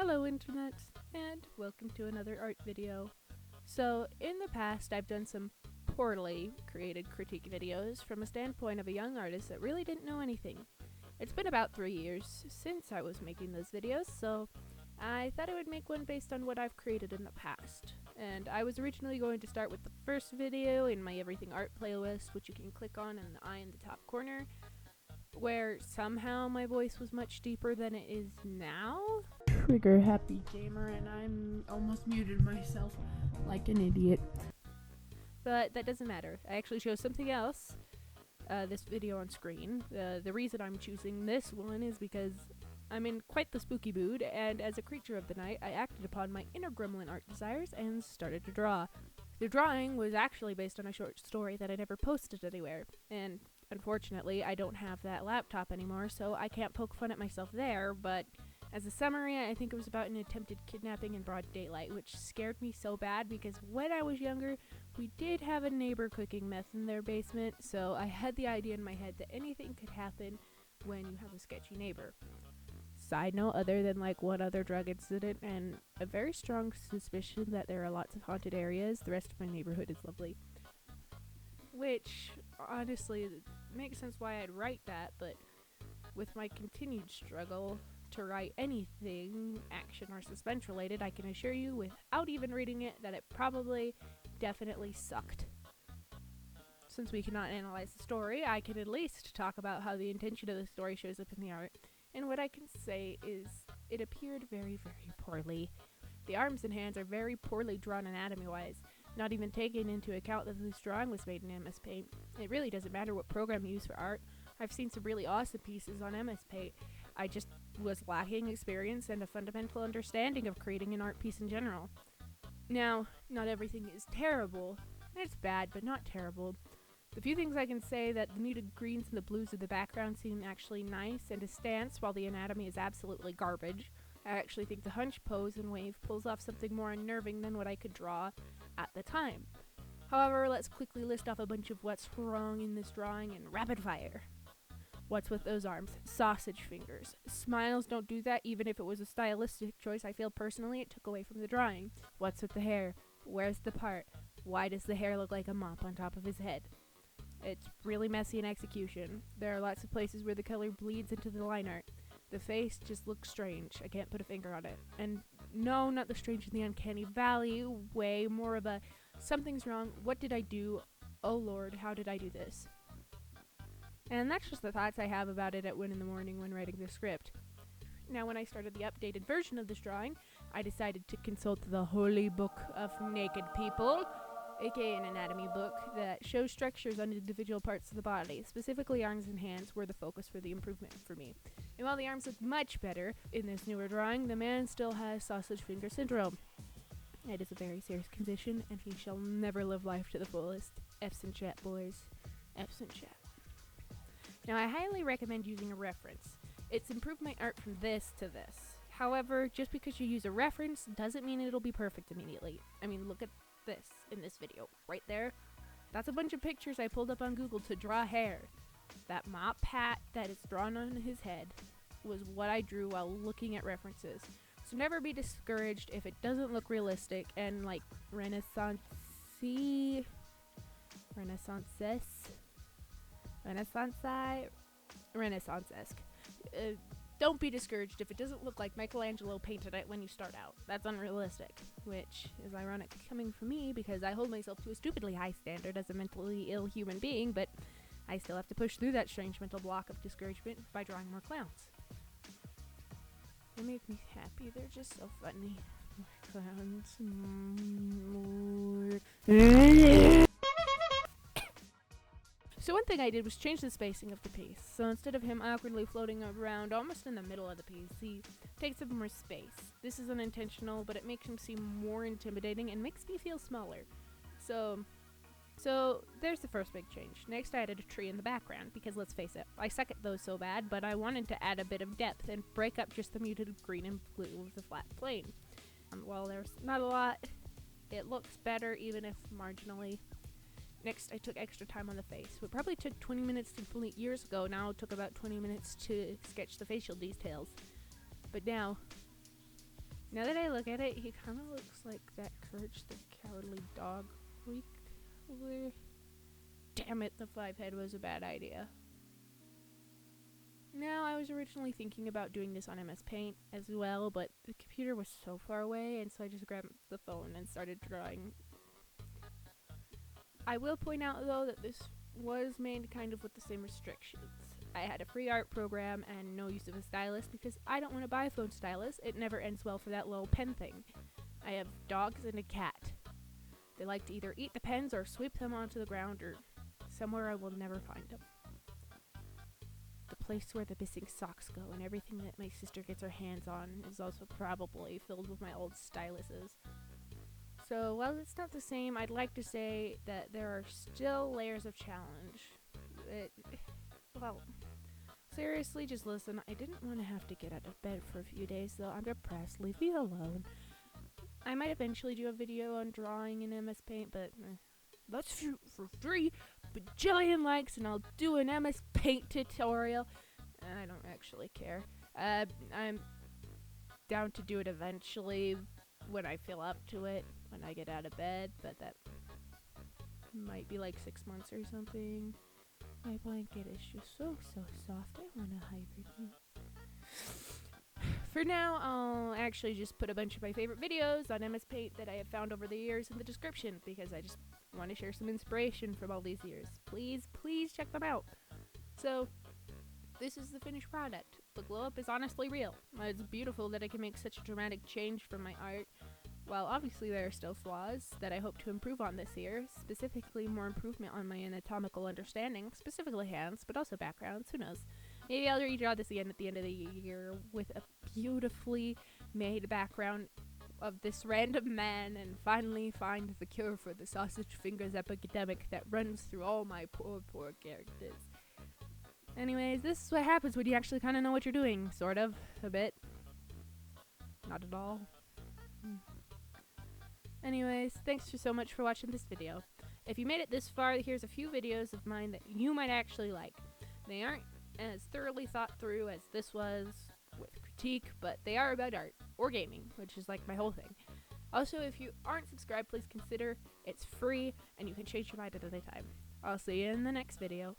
Hello internet, and welcome to another art video. So, in the past I've done some poorly created critique videos from a standpoint of a young artist that really didn't know anything. It's been about 3 years since I was making those videos, so I thought I would make one based on what I've created in the past. And I was originally going to start with the first video in my Everything Art playlist, which you can click on in the eye in the top corner, where somehow my voice was much deeper than it is now. Trigger happy gamer, and I'm almost muted myself like an idiot. But that doesn't matter. I actually chose something else, this video on screen. The reason I'm choosing this one is because I'm in quite the spooky mood, and as a creature of the night, I acted upon my inner gremlin art desires and started to draw. The drawing was actually based on a short story that I never posted anywhere, and unfortunately, I don't have that laptop anymore, so I can't poke fun at myself there, but as a summary, I think it was about an attempted kidnapping in broad daylight, which scared me so bad because when I was younger, we did have a neighbor cooking meth in their basement, so I had the idea in my head that anything could happen when you have a sketchy neighbor. Side note, other than like one other drug incident and a very strong suspicion that there are lots of haunted areas, the rest of my neighborhood is lovely. Which, honestly, makes sense why I'd write that, but with my continued struggle to write anything action or suspense related, I can assure you without even reading it that it probably definitely sucked. Since we cannot analyze the story, I can at least talk about how the intention of the story shows up in the art, and what I can say is it appeared very, very poorly. The arms and hands are very poorly drawn anatomy-wise, not even taking into account that this drawing was made in MS Paint. It really doesn't matter what program you use for art. I've seen some really awesome pieces on MS Paint. I just was lacking experience and a fundamental understanding of creating an art piece in general. Now, not everything is terrible. It's bad, but not terrible. The few things I can say that the muted greens and the blues of the background seem actually nice and a stance, while the anatomy is absolutely garbage. I actually think the hunch pose and wave pulls off something more unnerving than what I could draw at the time. However, let's quickly list off a bunch of what's wrong in this drawing in rapid fire. What's with those arms? Sausage fingers. Smiles don't do that, even if it was a stylistic choice. I feel personally it took away from the drawing. What's with the hair? Where's the part? Why does the hair look like a mop on top of his head? It's really messy in execution. There are lots of places where the color bleeds into the line art. The face just looks strange. I can't put a finger on it. And no, not the strange in the uncanny valley way, more of a something's wrong, what did I do? Oh Lord, how did I do this? And that's just the thoughts I have about it at 1 in the morning when writing the script. Now, when I started the updated version of this drawing, I decided to consult the Holy Book of Naked People, A.K.A. an anatomy book that shows structures on individual parts of the body, specifically arms and hands were the focus for the improvement for me. And while the arms look much better in this newer drawing, the man still has sausage finger syndrome. It is a very serious condition, and he shall never live life to the fullest. F's in chat, boys. F's in chat. Now, I highly recommend using a reference. It's improved my art from this to this. However, just because you use a reference doesn't mean it'll be perfect immediately. I mean, look at this in this video. Right there. That's a bunch of pictures I pulled up on Google to draw hair. That mop hat that is drawn on his head was what I drew while looking at references. So never be discouraged if it doesn't look realistic and like Renaissance-esque. Don't be discouraged if it doesn't look like Michelangelo painted it when you start out. That's unrealistic, which is ironic coming from me because I hold myself to a stupidly high standard as a mentally ill human being, but I still have to push through that strange mental block of discouragement by drawing more clowns. They make me happy. They're just so funny. More clowns. More. So one thing I did was change the spacing of the piece. So instead of him awkwardly floating around almost in the middle of the piece, he takes up more space. This is unintentional, but it makes him seem more intimidating and makes me feel smaller. So there's the first big change. Next, I added a tree in the background, because let's face it, I suck at those so bad, but I wanted to add a bit of depth and break up just the muted green and blue of the flat plane. While there's not a lot, it looks better even if marginally. Next, I took extra time on the face. What probably took 20 minutes to complete years ago now took about 20 minutes to sketch the facial details. But now, Now that I look at it, he kind of looks like that Courage the Cowardly Dog week. Damn it, the 5-head was a bad idea. Now, I was originally thinking about doing this on MS Paint as well, but the computer was so far away, and so I just grabbed the phone and started drawing. I will point out, though, that this was made kind of with the same restrictions. I had a free art program and no use of a stylus because I don't want to buy a phone stylus. It never ends well for that little pen thing. I have dogs and a cat. They like to either eat the pens or sweep them onto the ground or somewhere I will never find them. The place where the missing socks go and everything that my sister gets her hands on is also probably filled with my old styluses. So while it's not the same, I'd like to say that there are still layers of challenge. Seriously, just listen. I didn't want to have to get out of bed for a few days, though. I'm depressed. Leave me alone. I might eventually do a video on drawing in MS Paint, but let's shoot for 3 bajillion likes and I'll do an MS Paint tutorial. I don't actually care. I'm down to do it eventually when I feel up to it, when I get out of bed, but that might be like 6 months or something. My blanket is just so soft. I want to hibernate. For now, I'll actually just put a bunch of my favorite videos on MS Paint that I have found over the years in the description because I just want to share some inspiration from all these years. Please check them out. So, this is the finished product. The glow up is honestly real. It's beautiful that I can make such a dramatic change from my art. While obviously there are still flaws that I hope to improve on this year, specifically more improvement on my anatomical understanding, specifically hands, but also backgrounds, who knows. Maybe I'll redraw this again at the end of the year with a beautifully made background of this random man and finally find the cure for the sausage fingers epidemic that runs through all my poor characters. Anyways, this is what happens when you actually kind of know what you're doing, sort of, a bit. Not at all. Anyways, thanks so much for watching this video. If you made it this far, here's a few videos of mine that you might actually like. They aren't as thoroughly thought through as this was with critique, but they are about art or gaming, which is like my whole thing. Also, if you aren't subscribed, please consider. It's free and you can change your mind at any time. I'll see you in the next video.